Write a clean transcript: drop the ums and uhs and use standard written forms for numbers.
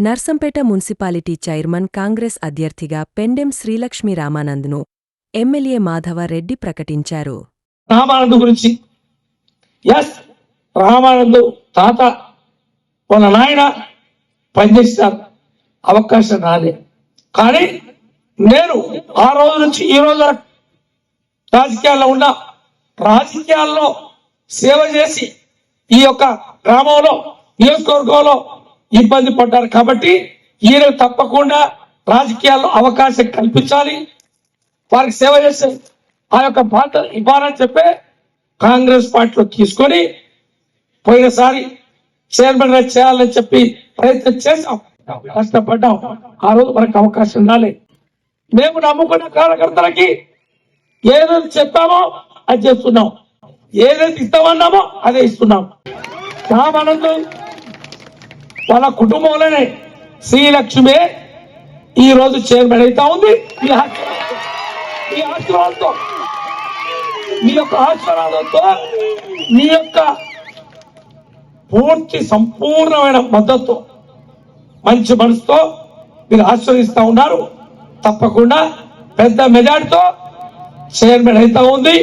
Narsampet municipality chairman Congress అభ్యర్థిగా Pendem Srilakshmi రామానంద్ను MLA Madhava Reddy ప్రకటించారు. రామానంద్ గురించి రామానంద్ తాత వాళ్ళ నాయన పనిచేస్తారు, అవకాశం రాలే. కానీ నేను ఆ రోజు నుంచి ఈ రోజు రాజకీయాల్లో ఉన్నా, రాజకీయాల్లో సేవ చేసి ఈ యొక్క గ్రామంలో నియోజకవర్గంలో ఇబ్బంది పడ్డారు. కాబట్టి ఈయన తప్పకుండా రాజకీయాల్లో అవకాశం కల్పించాలి, వారికి సేవ చేసే ఆ యొక్క బాధ్యత ఇవ్వాలని చెప్పే కాంగ్రెస్ పార్టీలో తీసుకొని పోయినసారి చైర్మన్ గా చేయాలని చెప్పి ప్రయత్నం చేశాం, కష్టపడ్డాం. ఆ రోజు మనకు అవకాశం రాలేదు. మేము నమ్ముకున్న కార్యకర్తలకి ఏదైతే చెప్పామో అది చేస్తున్నాం, ఏదైతే ఇస్తామన్నామో అదే ఇస్తున్నాం. రామానందం వాళ్ళ కుటుంబంలోనే శ్రీలక్ష్మి ఈ రోజు చైర్మన్ అవుతా ఉంది. మీ ఆశీర్వాదంతో, మీ యొక్క ఆశీర్వాదంతో, మీ యొక్క పూర్తి సంపూర్ణమైన మద్దతు, మంచి మనసుతో మీరు ఆశీర్వదిస్తా ఉన్నారు. తప్పకుండా పెద్ద మెజార్టీతో చైర్మన్ అవుతా ఉంది.